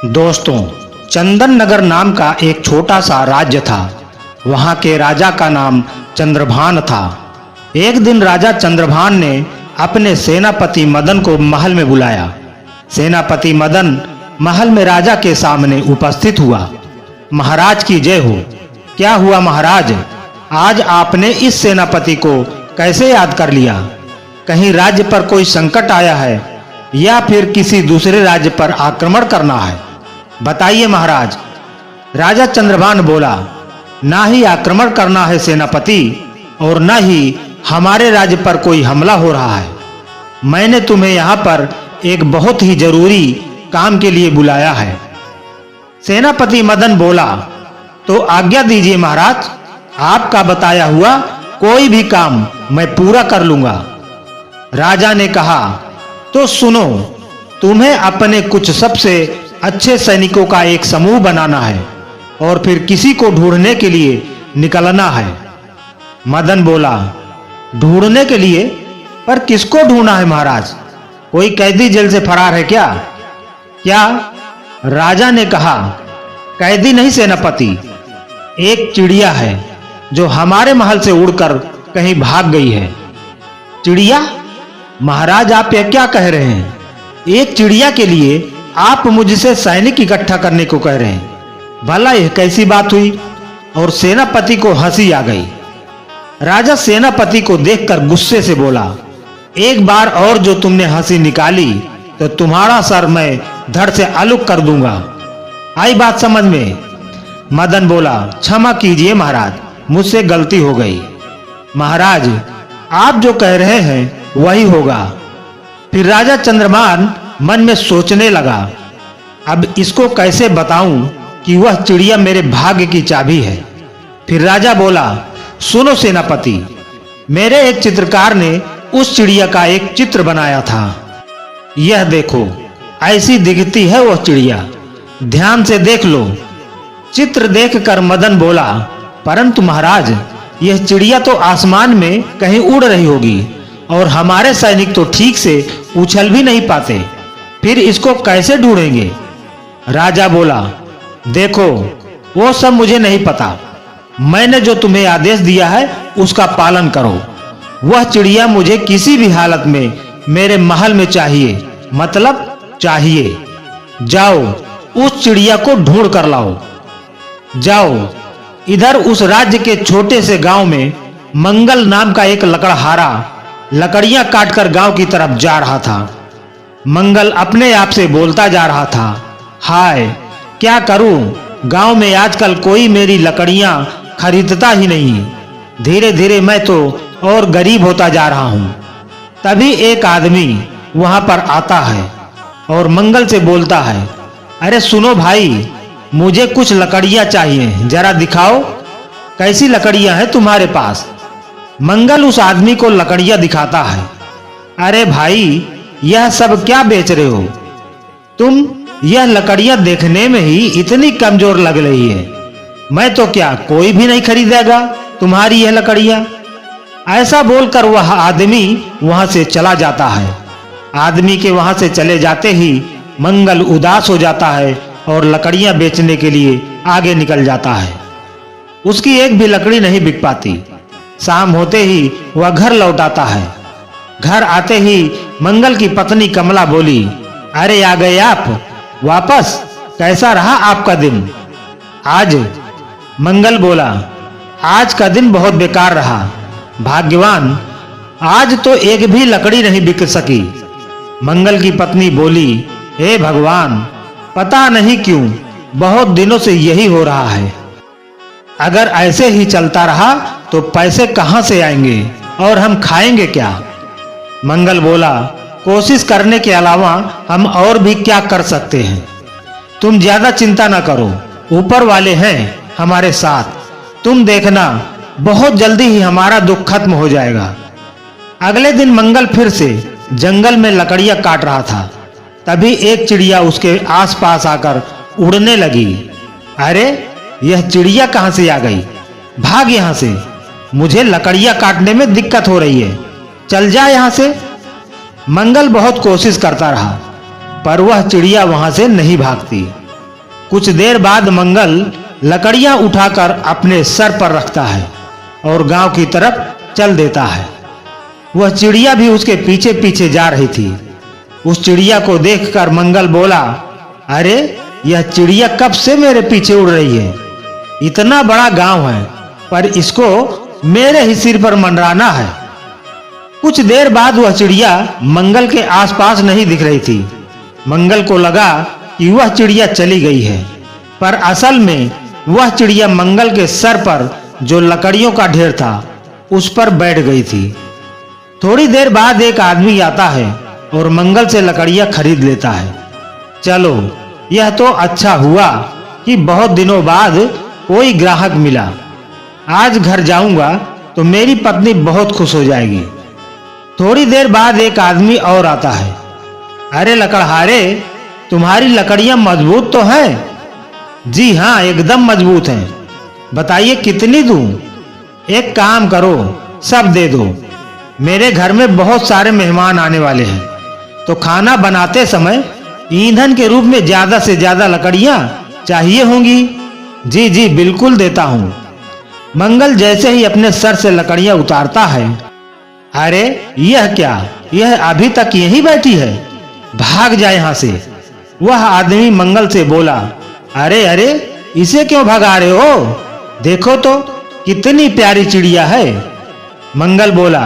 दोस्तों, चंदन नगर नाम का एक छोटा सा राज्य था। वहाँ के राजा का नाम चंद्रभान था। एक दिन राजा चंद्रभान ने अपने सेनापति मदन को महल में बुलाया। सेनापति मदन महल में राजा के सामने उपस्थित हुआ। महाराज की जय हो। क्या हुआ महाराज, आज आपने इस सेनापति को कैसे याद कर लिया? कहीं राज्य पर कोई संकट आया है या फिर किसी दूसरे राज्य पर आक्रमण करना है? बताइए महाराज। राजा चंद्रभान बोला, ना ही आक्रमण करना है सेनापति और ना ही हमारे राज्य पर कोई हमला हो रहा है। मैंने तुम्हें यहाँ पर एक बहुत ही जरूरी काम के लिए बुलाया है। सेनापति मदन बोला, तो आज्ञा दीजिए महाराज, आपका बताया हुआ कोई भी काम मैं पूरा कर लूंगा। राजा ने कहा, तो सुनो, तुम्हें अपने कुछ सबसे अच्छे सैनिकों का एक समूह बनाना है और फिर किसी को ढूंढने के लिए निकलना है। मदन बोला, ढूंढने के लिए? पर किसको ढूंढना है महाराज? कोई कैदी जेल से फरार है क्या? राजा ने कहा, कैदी नहीं सेनापति, एक चिड़िया है जो हमारे महल से उड़कर कहीं भाग गई है। चिड़िया? महाराज, आप यह क्या कह रहे हैं? एक चिड़िया के लिए आप मुझसे सैनिक इकट्ठा करने को कह रहे हैं? भला यह कैसी बात हुई? और सेनापति को हंसी आ गई। राजा सेनापति को देखकर गुस्से से बोला, एक बार और जो तुमने हंसी निकाली तो तुम्हारा सर मैं धड़ से अलग कर दूंगा। आई बात समझ में? मदन बोला, क्षमा कीजिए महाराज, मुझसे गलती हो गई। महाराज, आप जो कह रहे हैं वही होगा। फिर राजा चंद्रभान मन में सोचने लगा, अब इसको कैसे बताऊं कि वह चिड़िया मेरे भाग्य की चाबी है। फिर राजा बोला, सुनो सेनापति, मेरे एक चित्रकार ने उस चिड़िया का एक चित्र बनाया था। यह देखो, ऐसी दिखती है वह चिड़िया, ध्यान से देख लो। चित्र देखकर मदन बोला, परंतु महाराज, यह चिड़िया तो आसमान में कहीं उड़ रही होगी और हमारे सैनिक तो ठीक से उछल भी नहीं पाते, फिर इसको कैसे ढूंढेंगे? राजा बोला, देखो, वो सब मुझे नहीं पता। मैंने जो तुम्हें आदेश दिया है उसका पालन करो। वह चिड़िया मुझे किसी भी हालत में मेरे महल में चाहिए, मतलब चाहिए। जाओ, उस चिड़िया को ढूंढ कर लाओ। जाओ। इधर उस राज्य के छोटे से गांव में मंगल नाम का एक लकड़हारा लकड़ियां काटकर गांव की तरफ जा रहा था। मंगल अपने आप से बोलता जा रहा था, हाय, क्या करूं, गांव में आजकल कोई मेरी लकड़ियां खरीदता ही नहीं। धीरे धीरे मैं तो और गरीब होता जा रहा हूं। तभी एक आदमी वहां पर आता है और मंगल से बोलता है, अरे सुनो भाई, मुझे कुछ लकड़ियां चाहिए, जरा दिखाओ, कैसी लकड़ियां हैं तुम्हारे पास? मंगल उस आदमी को लकड़ियां दिखाता है। अरे भाई, यह सब क्या बेच रहे हो तुम? यह लकड़ियां देखने में ही इतनी कमजोर लग रही है, मैं तो क्या कोई भी नहीं खरीदेगा तुम्हारी यह लकड़ियां। ऐसा बोलकर वह आदमी वहां से चला जाता है। आदमी के वहां से चले जाते ही मंगल उदास हो जाता है और लकड़ियां बेचने के लिए आगे निकल जाता है। उसकी एक भी लकड़ी नहीं बिक पाती। शाम होते ही वह घर लौट आता है। घर आते ही मंगल की पत्नी कमला बोली, अरे आ गए आप वापस, कैसा रहा आपका दिन आज? मंगल बोला, आज का दिन बहुत बेकार रहा भाग्यवान, आज तो एक भी लकड़ी नहीं बिक सकी। मंगल की पत्नी बोली, हे भगवान, पता नहीं क्यों बहुत दिनों से यही हो रहा है। अगर ऐसे ही चलता रहा तो पैसे कहां से आएंगे और हम खाएंगे क्या? मंगल बोला, कोशिश करने के अलावा हम और भी क्या कर सकते हैं? तुम ज्यादा चिंता ना करो, ऊपर वाले हैं हमारे साथ। तुम देखना, बहुत जल्दी ही हमारा दुख खत्म हो जाएगा। अगले दिन मंगल फिर से जंगल में लकड़ियां काट रहा था। तभी एक चिड़िया उसके आसपास आकर उड़ने लगी। अरे, यह चिड़िया कहां से आ गई? भाग यहां से, मुझे लकड़ियां काटने में दिक्कत हो रही है, चल जा यहां से। मंगल बहुत कोशिश करता रहा पर वह चिड़िया वहां से नहीं भागती। कुछ देर बाद मंगल लकड़ियां उठाकर अपने सर पर रखता है और गांव की तरफ चल देता है। वह चिड़िया भी उसके पीछे पीछे जा रही थी। उस चिड़िया को देखकर मंगल बोला, अरे यह चिड़िया कब से मेरे पीछे उड़ रही है? इतना बड़ा गांव है पर इसको मेरे ही सिर पर मंडराना है। कुछ देर बाद वह चिड़िया मंगल के आसपास नहीं दिख रही थी। मंगल को लगा कि वह चिड़िया चली गई है, पर असल में वह चिड़िया मंगल के सर पर जो लकड़ियों का ढेर था उस पर बैठ गई थी। थोड़ी देर बाद एक आदमी आता है और मंगल से लकड़ियां खरीद लेता है। चलो, यह तो अच्छा हुआ कि बहुत दिनों बाद कोई ग्राहक मिला। आज घर जाऊंगा तो मेरी पत्नी बहुत खुश हो जाएगी। थोड़ी देर बाद एक आदमी और आता है। अरे लकड़हारे, तुम्हारी लकड़ियां मजबूत तो हैं? जी हाँ, एकदम मजबूत हैं। बताइए कितनी दूं? एक काम करो, सब दे दो। मेरे घर में बहुत सारे मेहमान आने वाले हैं, तो खाना बनाते समय ईंधन के रूप में ज्यादा से ज्यादा लकड़ियां चाहिए होंगी। जी जी, बिल्कुल देता हूं। मंगल जैसे ही अपने सर से लकड़ियां उतारता है, अरे यह क्या, यह अभी तक यहीं बैठी है, भाग जाए यहां से। वह आदमी मंगल से बोला, अरे अरे, इसे क्यों भगा रहे हो? देखो तो कितनी प्यारी चिड़िया है। मंगल बोला,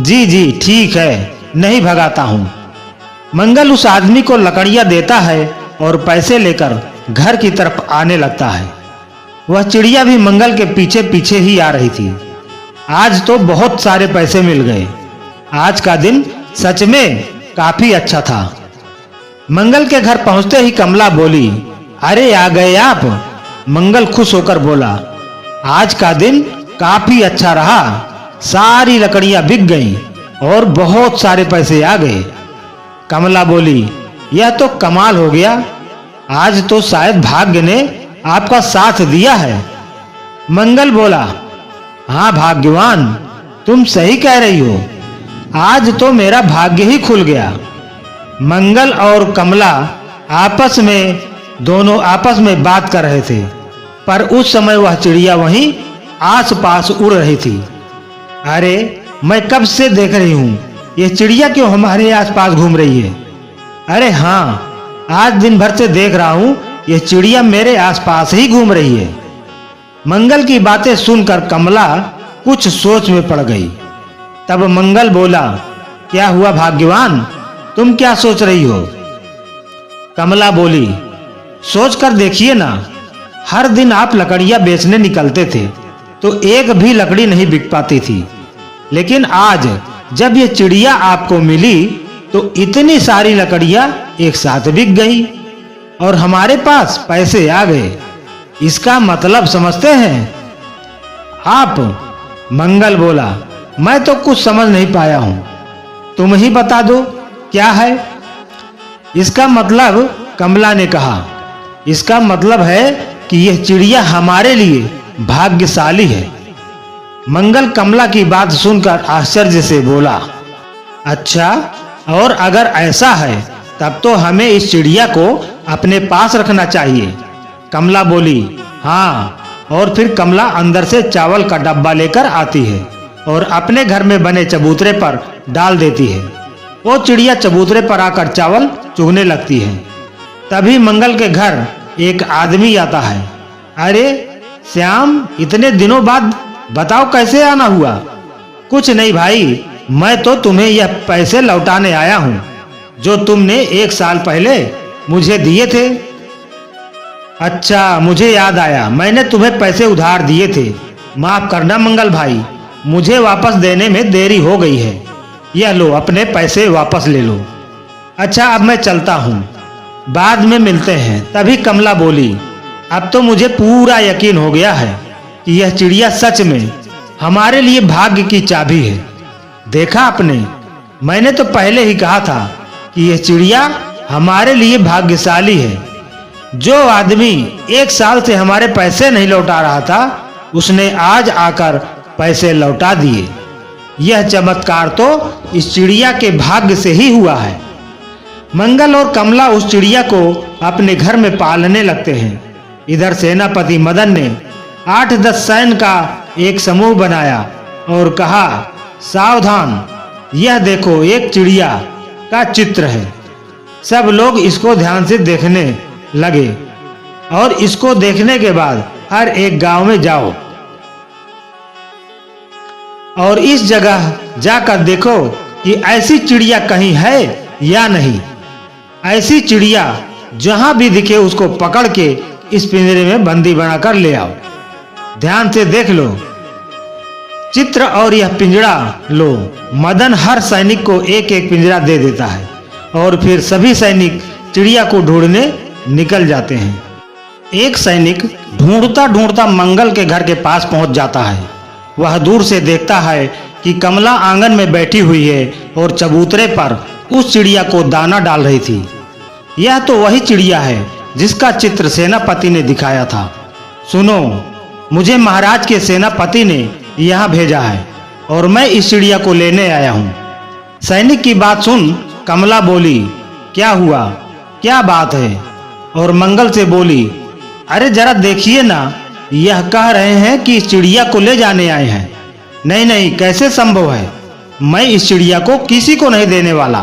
जी जी ठीक है, नहीं भगाता हूं। मंगल उस आदमी को लकड़ियां देता है और पैसे लेकर घर की तरफ आने लगता है। वह चिड़िया भी मंगल के पीछे पीछे ही आ रही थी। आज तो बहुत सारे पैसे मिल गए। आज का दिन सच में काफी अच्छा था। मंगल के घर पहुंचते ही कमला बोली, अरे आ गए आप? मंगल खुश होकर बोला, आज का दिन काफी अच्छा रहा। सारी लकड़ियां बिक गईं और बहुत सारे पैसे आ गए। कमला बोली, यह तो कमाल हो गया। आज तो शायद भाग्य ने आपका साथ दिया है। मंगल बोला, हाँ भाग्यवान, तुम सही कह रही हो। आज तो मेरा भाग्य ही खुल गया। मंगल और कमला दोनों आपस में बात कर रहे थे, पर उस समय वह चिड़िया वहीं आसपास उड़ रही थी। अरे मैं कब से देख रही हूँ, ये चिड़िया क्यों हमारे आसपास घूम रही है? अरे हाँ, आज दिन भर से देख रहा हूँ ये चिड़िया मेरे आसपास ही घूम रही है। मंगल की बातें सुनकर कमला कुछ सोच में पड़ गई। तब मंगल बोला, क्या हुआ भाग्यवान, तुम क्या सोच रही हो? कमला बोली, सोच कर देखिए ना, हर दिन आप लकड़ियां बेचने निकलते थे तो एक भी लकड़ी नहीं बिक पाती थी, लेकिन आज जब ये चिड़िया आपको मिली तो इतनी सारी लकड़ियां एक साथ बिक गई और हमारे पास पैसे आ गए। इसका मतलब समझते हैं आप? मंगल बोला, मैं तो कुछ समझ नहीं पाया हूं, तुम ही बता दो क्या है इसका मतलब। कमला ने कहा, इसका मतलब है कि यह चिड़िया हमारे लिए भाग्यशाली है। मंगल कमला की बात सुनकर आश्चर्य से बोला, अच्छा, और अगर ऐसा है तब तो हमें इस चिड़िया को अपने पास रखना चाहिए। कमला बोली, हाँ। और फिर कमला अंदर से चावल का डब्बा लेकर आती है और अपने घर में बने चबूतरे पर डाल देती है। वो चिड़िया चबूतरे पर आकर चावल चुगने लगती है। तभी मंगल के घर एक आदमी आता है। अरे श्याम, इतने दिनों बाद बताओ कैसे आना हुआ? कुछ नहीं भाई, मैं तो तुम्हें यह पैसे लौटाने आया हूँ जो तुमने 1 साल पहले मुझे दिए थे। अच्छा, मुझे याद आया, मैंने तुम्हें पैसे उधार दिए थे। माफ करना मंगल भाई, मुझे वापस देने में देरी हो गई है। यह लो, अपने पैसे वापस ले लो। अच्छा, अब मैं चलता हूँ, बाद में मिलते हैं। तभी कमला बोली, अब तो मुझे पूरा यकीन हो गया है कि यह चिड़िया सच में हमारे लिए भाग्य की चाबी है। देखा आपने, मैंने तो पहले ही कहा था कि यह चिड़िया हमारे लिए भाग्यशाली है। जो आदमी 1 साल से हमारे पैसे नहीं लौटा रहा था, उसने आज आकर पैसे लौटा दिए। यह चमत्कार तो इस चिड़िया के भाग्य से ही हुआ है। मंगल और कमला उस चिड़िया को अपने घर में पालने लगते हैं। इधर सेनापति मदन ने 8-10 सैन्य का एक समूह बनाया और कहा, सावधान, यह देखो एक चिड़िया का चित्र है। सब लोग इसको ध्यान से देखने लगे और इसको देखने के बाद हर एक गांव में जाओ और इस जगह जाकर देखो कि ऐसी चिड़िया कहीं है या नहीं। ऐसी चिड़िया जहां भी दिखे उसको पकड़ के इस पिंजरे में बंदी बनाकर ले आओ। ध्यान से देख लो चित्र और यह पिंजरा लो। मदन हर सैनिक को एक एक पिंजरा दे देता है और फिर सभी सैनिक चिड़िया को ढूंढने निकल जाते हैं। एक सैनिक ढूंढता ढूंढता मंगल के घर के पास पहुंच जाता है। वह दूर से देखता है कि कमला आंगन में बैठी हुई है और चबूतरे पर उस चिड़िया को दाना डाल रही थी। यह तो वही चिड़िया है जिसका चित्र सेनापति ने दिखाया था। सुनो, मुझे महाराज के सेनापति ने यहाँ भेजा है और मैं इस चिड़िया को लेने आया हूँ। सैनिक की बात सुन कमला बोली, क्या हुआ, क्या बात है? और मंगल से बोली, अरे जरा देखिए ना, यह कह रहे हैं कि इस चिड़िया को ले जाने आए हैं। नहीं नहीं, कैसे संभव है? मैं इस चिड़िया को किसी को नहीं देने वाला।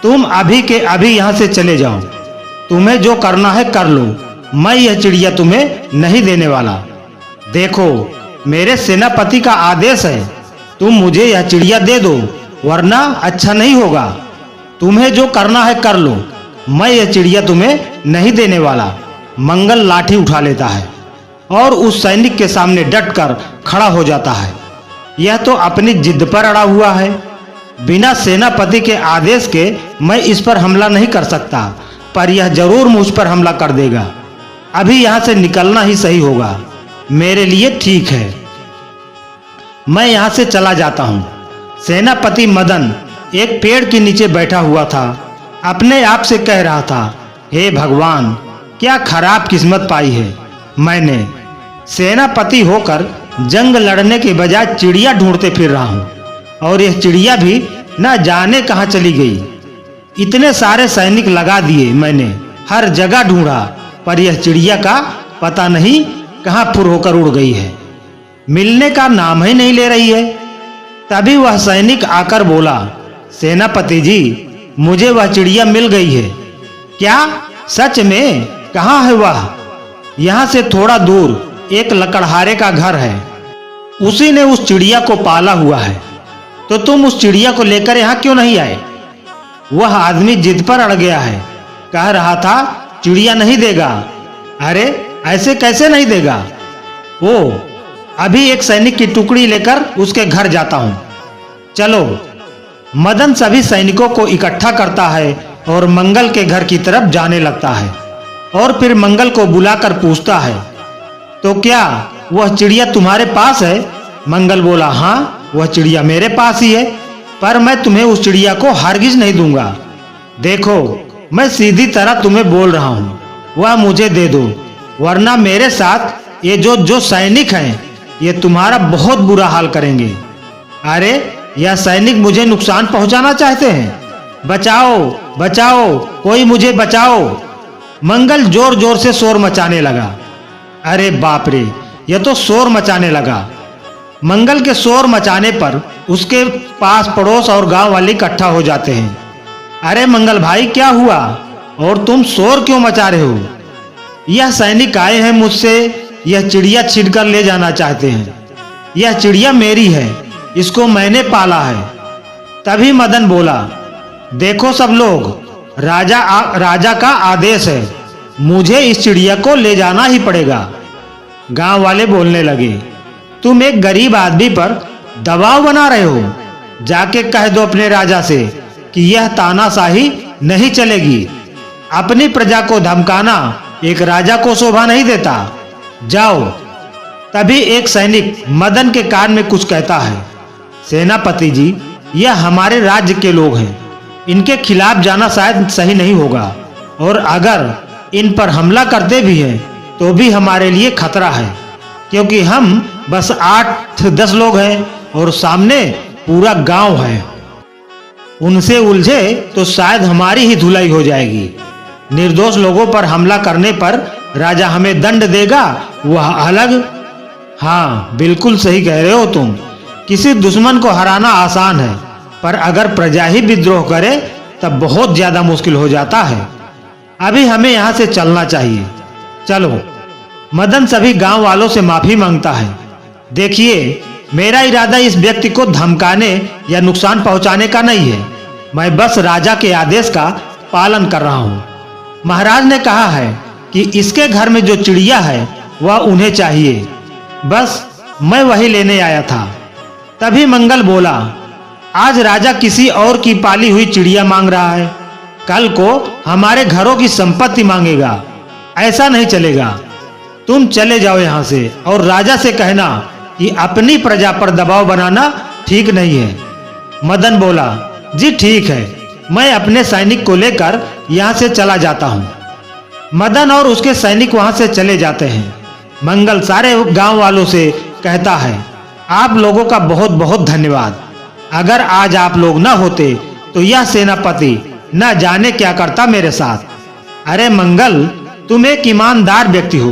तुम अभी के अभी यहाँ से चले जाओ। तुम्हें जो करना है कर लो, मैं यह चिड़िया तुम्हें नहीं देने वाला। देखो, मेरे सेनापति का आदेश है, तुम मुझे यह चिड़िया दे दो, वरना अच्छा नहीं होगा। तुम्हें जो करना है कर लो, मैं यह चिड़िया तुम्हें नहीं देने वाला। मंगल लाठी उठा लेता है और उस सैनिक के सामने डटकर खड़ा हो जाता है। यह तो अपनी जिद पर अड़ा हुआ है। बिना सेनापति के आदेश के मैं इस पर हमला नहीं कर सकता, पर यह जरूर मुझ पर हमला कर देगा। अभी यहाँ से निकलना ही सही होगा, मेरे लिए ठीक है। मैं यहाँ से चला जाता हूँ। सेनापति मदन एक पेड़ के नीचे बैठा हुआ था। अपने आप से कह रहा था, हे भगवान, क्या खराब किस्मत पाई है मैंने। सेनापति होकर जंग लड़ने के बजाय चिड़िया ढूंढते फिर रहा हूँ और यह चिड़िया भी न जाने कहाँ चली गई। इतने सारे सैनिक लगा दिए मैंने, हर जगह ढूंढा, पर यह चिड़िया का पता नहीं कहाँ फुर होकर उड़ गई है। मिलने का नाम ही नहीं ले रही है। तभी वह सैनिक आकर बोला, सेनापति जी, मुझे वह चिड़िया मिल गई है। क्या? सच में? कहाँ है वह? यहाँ से थोड़ा दूर एक लकड़हारे का घर है, उसी ने उस चिड़िया को पाला हुआ है। तो तुम उस चिड़िया को लेकर यहाँ क्यों नहीं आए? वह आदमी जिद पर अड़ गया है, कह रहा था चिड़िया नहीं देगा। अरे ऐसे कैसे नहीं देगा? ओ, अभी एक सैनिक की टुकड़ी लेकर उसके घर जाता हूँ, चलो। मदन सभी सैनिकों को इकट्ठा करता है और मंगल के घर की तरफ जाने लगता है और फिर मंगल को बुलाकर पूछता है, तो क्या वह चिड़िया तुम्हारे पास है? मंगल बोला, हाँ, वह चिड़िया मेरे पास ही है, पर मैं तुम्हें उस चिड़िया को हरगिज नहीं दूंगा। देखो, मैं सीधी तरह तुम्हें बोल रहा हूँ, वह मुझे दे दो, वरना मेरे साथ ये जो सैनिक हैं, ये तुम्हारा बहुत बुरा हाल करेंगे। अरे यह सैनिक मुझे नुकसान पहुंचाना चाहते हैं। बचाओ, बचाओ, कोई मुझे बचाओ। मंगल जोर जोर से शोर मचाने लगा। अरे बाप रे, यह तो शोर मचाने लगा। मंगल के शोर मचाने पर उसके पास पड़ोस और गांव वाले इकट्ठा हो जाते हैं। अरे मंगल भाई, क्या हुआ और तुम शोर क्यों मचा रहे हो? यह सैनिक आए हैं मुझसे यह चिड़िया छीन कर ले जाना चाहते हैं। यह चिड़िया मेरी है, इसको मैंने पाला है। तभी मदन बोला, देखो सब लोग, राजा का आदेश है, मुझे इस चिड़िया को ले जाना ही पड़ेगा। गांव वाले बोलने लगे, तुम एक गरीब आदमी पर दबाव बना रहे हो। जाके कह दो अपने राजा से कि यह तानाशाही नहीं चलेगी। अपनी प्रजा को धमकाना एक राजा को शोभा नहीं देता। जाओ। तभी एक सैनिक मदन के कान में कुछ कहता है, सेनापति जी, यह हमारे राज्य के लोग हैं, इनके खिलाफ जाना शायद सही नहीं होगा, और अगर इन पर हमला करते भी हैं तो भी हमारे लिए खतरा है, क्योंकि हम बस 8-10 लोग हैं और सामने पूरा गांव है। उनसे उलझे तो शायद हमारी ही धुलाई हो जाएगी। निर्दोष लोगों पर हमला करने पर राजा हमें दंड देगा, वह अलग। हाँ, बिल्कुल सही कह रहे हो तुम। किसी दुश्मन को हराना आसान है, पर अगर प्रजा ही विद्रोह करे तब बहुत ज्यादा मुश्किल हो जाता है। अभी हमें यहाँ से चलना चाहिए। चलो। मदन सभी गांव वालों से माफी मांगता है। देखिए, मेरा इरादा इस व्यक्ति को धमकाने या नुकसान पहुंचाने का नहीं है। मैं बस राजा के आदेश का पालन कर रहा हूँ। महाराज ने कहा है कि इसके घर में जो चिड़िया है वह उन्हें चाहिए, बस मैं वही लेने आया था। तभी मंगल बोला, आज राजा किसी और की पाली हुई चिड़िया मांग रहा है, कल को हमारे घरों की संपत्ति मांगेगा। ऐसा नहीं चलेगा। तुम चले जाओ यहाँ से और राजा से कहना कि अपनी प्रजा पर दबाव बनाना ठीक नहीं है। मदन बोला, जी ठीक है, मैं अपने सैनिक को लेकर यहाँ से चला जाता हूँ। मदन और उसके सैनिक वहाँ से चले जाते हैं। मंगल सारे गांव वालों से कहता है, आप लोगों का बहुत बहुत धन्यवाद। अगर आज आप लोग न होते तो यह सेनापति न जाने क्या करता मेरे साथ। अरे मंगल, तुम एक ईमानदार व्यक्ति हो।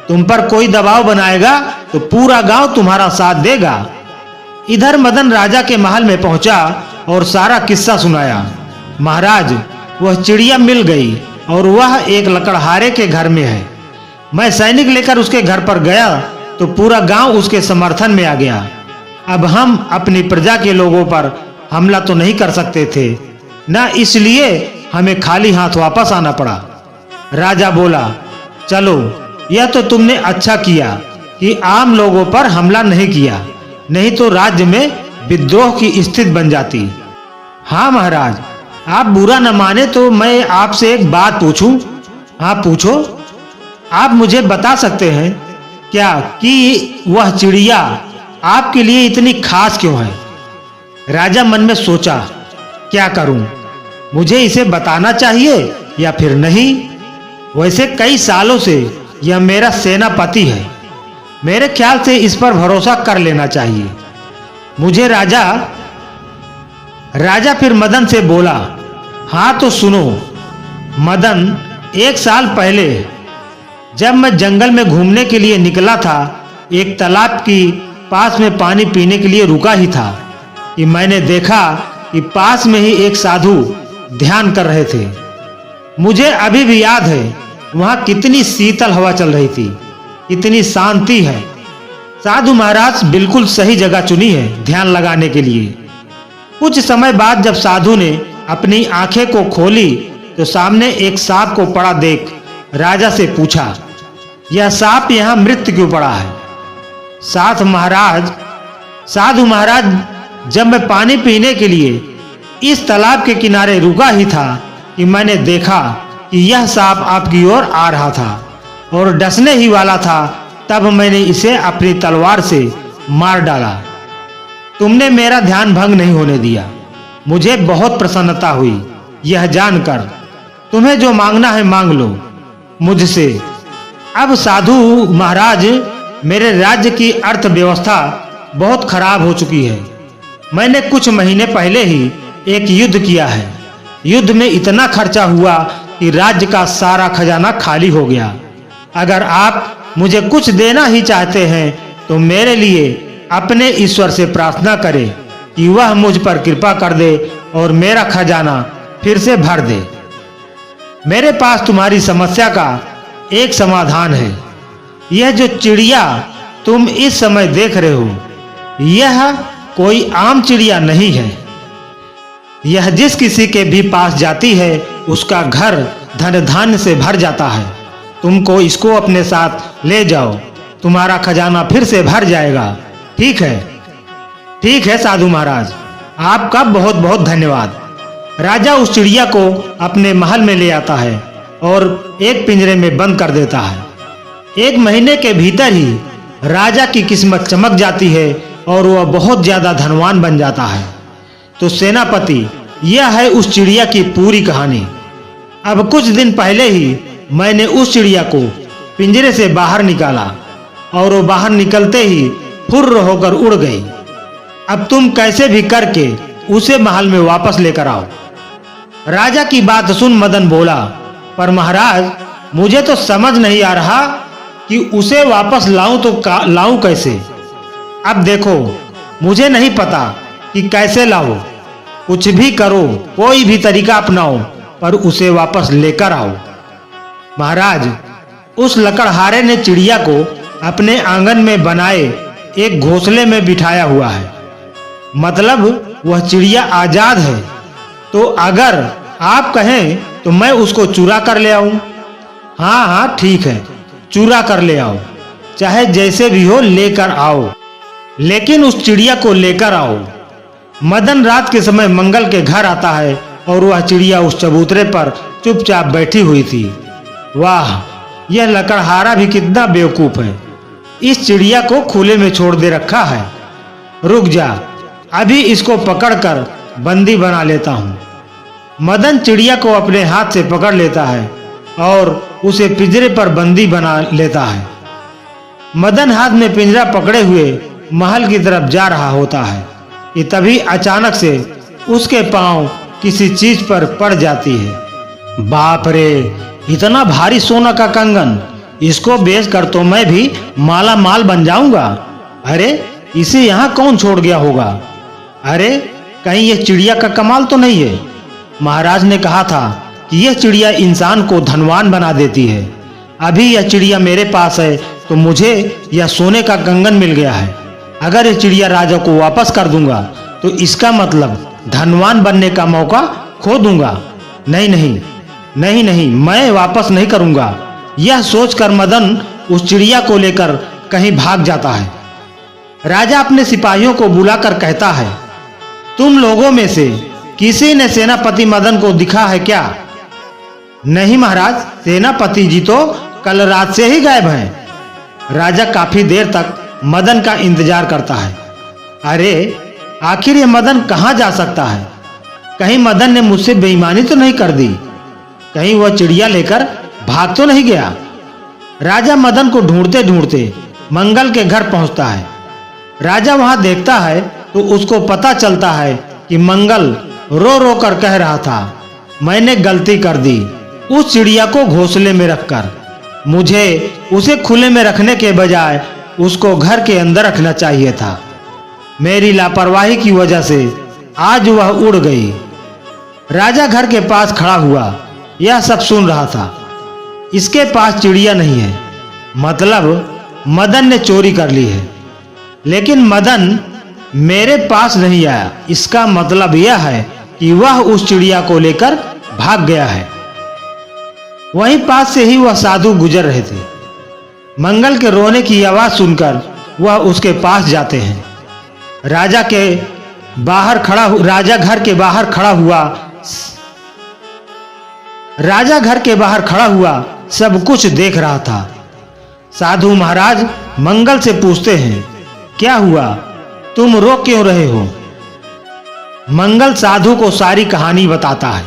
तुम पर कोई दबाव बनाएगा तो पूरा गांव तुम्हारा साथ देगा। इधर मदन राजा के महल में पहुंचा और सारा किस्सा सुनाया। महाराज, वह चिड़िया मिल गई और वह एक लकड़हारे के घर में है। मैं सैनिक लेकर उसके घर पर गया तो पूरा गांव उसके समर्थन में आ गया। अब हम अपनी प्रजा के लोगों पर हमला तो नहीं कर सकते थे, न इसलिए हमें खाली हाथ वापस आना पड़ा। राजा बोला, चलो, यह तो तुमने अच्छा किया कि आम लोगों पर हमला नहीं किया, नहीं तो राज्य में विद्रोह की स्थिति बन जाती। हाँ महाराज, आप बुरा न माने तो मैं आपसे एक बात पूछूं? हाँ पूछो। आप मुझे बता सकते हैं क्या कि वह चिड़िया आपके लिए इतनी खास क्यों है? राजा मन में सोचा, क्या करूं? मुझे इसे बताना चाहिए या फिर नहीं? वैसे कई सालों से यह मेरा सेनापति है, मेरे ख्याल से इस पर भरोसा कर लेना चाहिए मुझे। राजा फिर मदन से बोला, हाँ तो सुनो मदन, एक साल पहले जब मैं जंगल में घूमने के लिए निकला था, एक तालाब की पास में पानी पीने के लिए रुका ही था कि मैंने देखा कि पास में ही एक साधु ध्यान कर रहे थे। मुझे अभी भी याद है वहां कितनी शीतल हवा चल रही थी, कितनी शांति है। साधु महाराज बिल्कुल सही जगह चुनी है ध्यान लगाने के लिए। कुछ समय बाद जब साधु ने अपनी आंखें को खोली तो सामने एक सांप को पड़ा देख राजा से पूछा, यह सांप यहाँ मृत क्यों पड़ा है? साधु महाराज, जब मैं पानी पीने के लिए इस तालाब के किनारे रुका ही था कि मैंने देखा कि यह सांप आपकी ओर आ रहा था और डसने ही वाला था। तब मैंने इसे अपनी तलवार से मार डाला। तुमने मेरा ध्यान भंग नहीं होने दिया। मुझे बहुत प्रसन्नता हुई यह जानकर। तुम्हें जो मांगना है मांग लो मुझसे। अब साधु महाराज, मेरे राज्य की अर्थव्यवस्था बहुत खराब हो चुकी है। मैंने कुछ महीने पहले ही एक युद्ध किया है। युद्ध में इतना खर्चा हुआ कि राज्य का सारा खजाना खाली हो गया। अगर आप मुझे कुछ देना ही चाहते हैं तो मेरे लिए अपने ईश्वर से प्रार्थना करें कि वह मुझ पर कृपा कर दे और मेरा खजाना फिर से भर दे। मेरे पास तुम्हारी समस्या का एक समाधान है। यह जो चिड़िया तुम इस समय देख रहे हो, यह कोई आम चिड़िया नहीं है। यह जिस किसी के भी पास जाती है उसका घर धन धान्य से भर जाता है। तुमको इसको अपने साथ ले जाओ, तुम्हारा खजाना फिर से भर जाएगा। ठीक है? ठीक है साधु महाराज, आपका बहुत बहुत धन्यवाद। राजा उस चिड़िया को अपने महल में ले आता है और एक पिंजरे में बंद कर देता है। 1 महीने के भीतर ही राजा की किस्मत चमक जाती है और वह बहुत ज्यादा धनवान बन जाता है। तो सेनापति, यह है उस चिड़िया की पूरी कहानी। अब कुछ दिन पहले ही मैंने उस चिड़िया को पिंजरे से बाहर निकाला और वो बाहर निकलते ही फुर्र होकर उड़ गई। अब तुम कैसे भी करके उसे महल में वापस लेकर आओ। राजा की बात सुन मदन बोला, पर महाराज मुझे तो समझ नहीं आ रहा कि उसे वापस लाऊं तो लाऊं कैसे। अब देखो, मुझे नहीं पता कि कैसे लाओ। कुछ भी करो, कोई भी तरीका अपनाओ, पर उसे वापस लेकर आओ। महाराज, उस लकड़हारे ने चिड़िया को अपने आंगन में बनाए एक घोंसले में बिठाया हुआ है। मतलब वह चिड़िया आजाद है। तो अगर आप कहें तो मैं उसको चुरा कर ले आऊं। हाँ हाँ ठीक है, चुरा कर ले आओ, चाहे जैसे भी हो लेकर आओ, लेकिन उस चिड़िया को लेकर आओ। मदन रात के समय मंगल के घर आता है और वह चिड़िया उस चबूतरे पर चुपचाप बैठी हुई थी। वाह, यह लकड़हारा भी कितना बेवकूफ है, इस चिड़िया को खुले में छोड़ दे रखा है। रुक जा, अभी इसको पकड़कर बंदी बना लेता हूँ। मदन चिड़िया को अपने हाथ से पकड़ लेता है और उसे पिंजरे पर बंदी बना लेता है। मदन हाथ में पिंजरा पकड़े हुए महल की तरफ जा रहा होता है कि तभी अचानक से उसके पांव किसी चीज पर पड़ जाती है। बाप रे, इतना भारी सोना का कंगन, इसको बेचकर तो मैं भी माला माल बन जाऊंगा। अरे, इसे यहाँ कौन छोड़ गया होगा? अरे, कहीं यह चिड़िया का कमाल तो नहीं है? महाराज ने कहा था कि यह चिड़िया इंसान को धनवान बना देती है। अभी यह चिड़िया मेरे पास है तो मुझे यह सोने का कंगन मिल गया है। अगर यह चिड़िया राजा को वापस कर दूंगा तो इसका मतलब धनवान बनने का मौका खो दूंगा। नहीं नहीं नहीं नहीं, मैं वापस नहीं करूंगा। यह सोचकर मदन उस चिड़िया को लेकर कहीं भाग जाता है। राजा अपने सिपाहियों को बुलाकर कहता है, तुम लोगों में से किसी ने सेनापति मदन को दिखा है क्या? नहीं महाराज, सेनापति जी तो कल रात से ही गायब हैं। राजा काफी देर तक मदन का इंतजार करता है। अरे, आखिर ये मदन कहाँ जा सकता है? कहीं मदन ने मुझसे बेईमानी तो नहीं कर दी? कहीं वह चिड़िया लेकर भाग तो नहीं गया? राजा मदन को ढूंढते ढूंढते मंगल के घर पहुंचता है। राजा वहां देखता है तो उसको पता चलता है कि मंगल रो रो कर कह रहा था, मैंने गलती कर दी उस चिड़िया को घोंसले में रखकर। मुझे उसे खुले में रखने के बजाय उसको घर के अंदर रखना चाहिए था। मेरी लापरवाही की वजह से आज वह उड़ गई। राजा घर के पास खड़ा हुआ यह सब सुन रहा था। इसके पास चिड़िया नहीं है, मतलब मदन ने चोरी कर ली है। लेकिन मदन मेरे पास नहीं आया, इसका मतलब यह है कि वह उस चिड़िया को लेकर भाग गया है। वहीं पास से ही वह साधु गुजर रहे थे। मंगल के रोने की आवाज सुनकर वह उसके पास जाते हैं। राजा घर के बाहर खड़ा हुआ सब कुछ देख रहा था। साधु महाराज मंगल से पूछते हैं, क्या हुआ, तुम रो क्यों रहे हो? मंगल साधु को सारी कहानी बताता है।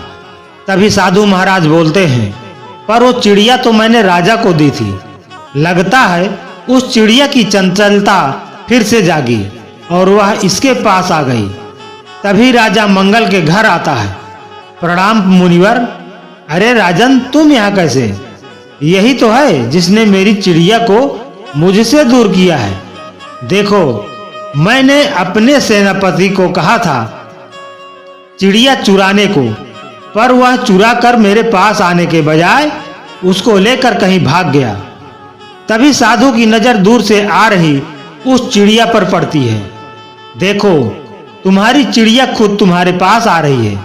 तभी साधु महाराज बोलते हैं, पर वो चिड़िया तो मैंने राजा को दी थी। लगता है उस चिड़िया की चंचलता फिर से जागी और वह इसके पास आ गई। तभी राजा मंगल के घर आता है। प्रणाम मुनिवर। अरे राजन, तुम यहाँ कैसे? यही तो है जिसने मेरी चिड़िया को मुझसे दूर किया है। देखो, मैंने अपने सेनापति को कहा था चिड़िया चुराने को, पर वह चुरा कर मेरे पास आने के बजाय उसको लेकर कहीं भाग गया। तभी साधु की नजर दूर से आ रही उस चिड़िया पर पड़ती है। देखो, तुम्हारी चिड़िया खुद तुम्हारे पास आ रही है।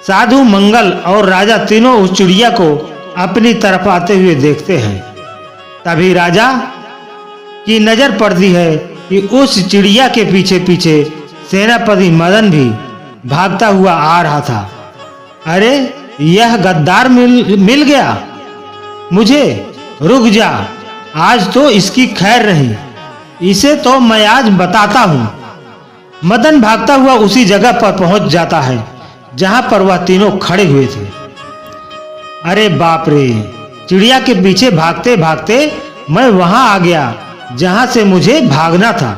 साधु, मंगल और राजा तीनों उस चिड़िया को अपनी तरफ आते हुए देखते हैं। तभी राजा की नजर पड़ती है कि उस चिड़िया के पीछे पीछे सेनापति मदन भी भागता हुआ आ रहा था। अरे, यह गद्दार मिल गया मुझे। रुक जा, आज तो इसकी खैर नहीं, इसे तो मैं आज बताता हूँ। मदन भागता हुआ उसी जगह पर पहुंच जाता है जहां पर वह तीनों खड़े हुए थे। अरे बाप रे, चिड़िया के पीछे भागते भागते मैं वहां आ गया जहां से मुझे भागना था।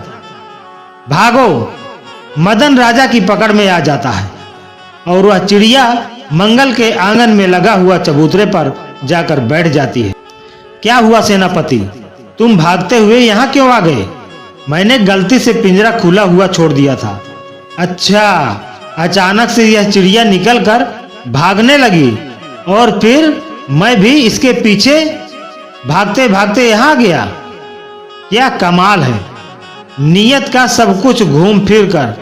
भागो, मदन राजा की पकड़ में आ जाता है और वह चिड़िया मंगल के आंगन में लगा हुआ चबूतरे पर जाकर बैठ जाती है। क्या हुआ सेनापति, तुम भागते हुए यहाँ क्यों आ गए? मैंने गलती से पिंजरा खुला हुआ छोड़ दिया था। अच्छा, अचानक से यह चिड़िया निकलकर भागने लगी और फिर मैं भी इसके पीछे भागते भागते यहाँ गया। क्या कमाल है, नियत का सब कुछ घूम फिर कर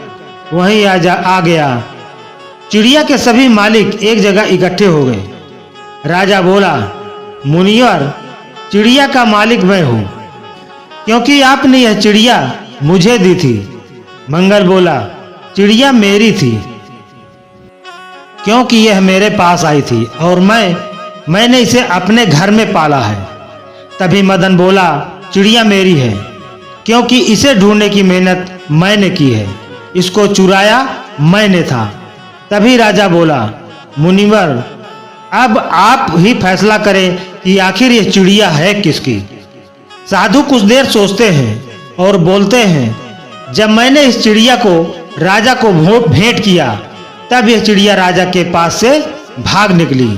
वहीं आ गया। चिड़िया के सभी मालिक एक जगह इकट्ठे हो गए। राजा बोला, मुनिवर, चिड़िया का मालिक मैं हूँ, क्योंकि आपने यह चिड़िया मुझे दी थी। मंगल बोला, चिड़िया मेरी थी, क्योंकि यह मेरे पास आई थी और मैंने इसे अपने घर में पाला है। तभी मदन बोला, चिड़िया मेरी है, क्योंकि इसे ढूंढने की मेहनत मैंने की है, इसको चुराया मैंने था। तभी राजा बोला, मुनिवर, अब आप ही फैसला करें कि आखिर यह चिड़िया है किसकी। साधु कुछ देर सोचते हैं और बोलते हैं, जब मैंने इस चिड़िया को राजा को भेंट किया तब यह चिड़िया राजा के पास से भाग निकली।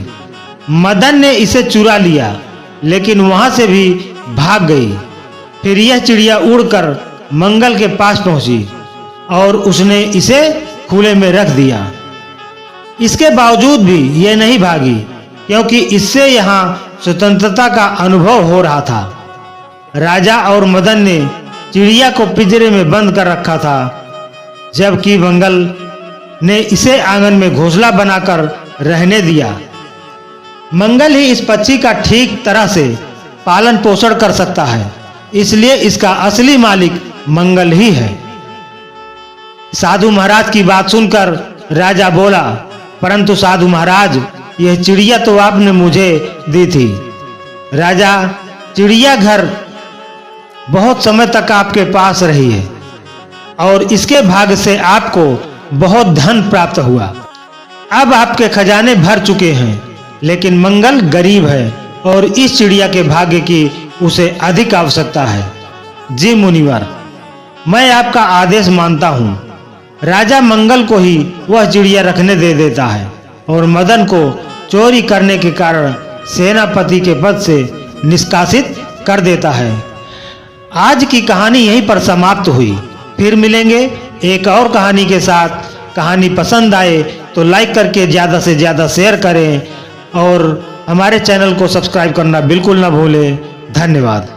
मदन ने इसे चुरा लिया लेकिन वहां से भी भाग गई। फिर यह चिड़िया उड़कर मंगल के पास पहुंची और उसने इसे खुले में रख दिया। इसके बावजूद भी यह नहीं भागी, क्योंकि इससे यहाँ स्वतंत्रता का अनुभव हो रहा था। राजा और मदन ने चिड़िया को पिंजरे में बंद कर रखा था, जबकि मंगल ने इसे आंगन में घोंसला बनाकर रहने दिया। मंगल ही इस पक्षी का ठीक तरह से पालन पोषण कर सकता है, इसलिए इसका असली मालिक मंगल ही है। साधु महाराज की बात सुनकर राजा बोला, परंतु साधु महाराज, यह चिड़िया तो आपने मुझे दी थी। राजा, चिड़िया घर बहुत समय तक आपके पास रही है और इसके भाग्य से आपको बहुत धन प्राप्त हुआ। अब आपके खजाने भर चुके हैं, लेकिन मंगल गरीब है और इस चिड़िया के भाग्य की उसे अधिक आवश्यकता है। जी मुनिवर, मैं आपका आदेश मानता हूँ। राजा मंगल को ही वह चिड़िया रखने दे देता है और मदन को चोरी करने के कारण सेनापति के पद से निष्कासित कर देता है। आज की कहानी यहीं पर समाप्त हुई। फिर मिलेंगे एक और कहानी के साथ। कहानी पसंद आए तो लाइक करके ज़्यादा से ज़्यादा शेयर करें और हमारे चैनल को सब्सक्राइब करना बिल्कुल ना भूलें। धन्यवाद।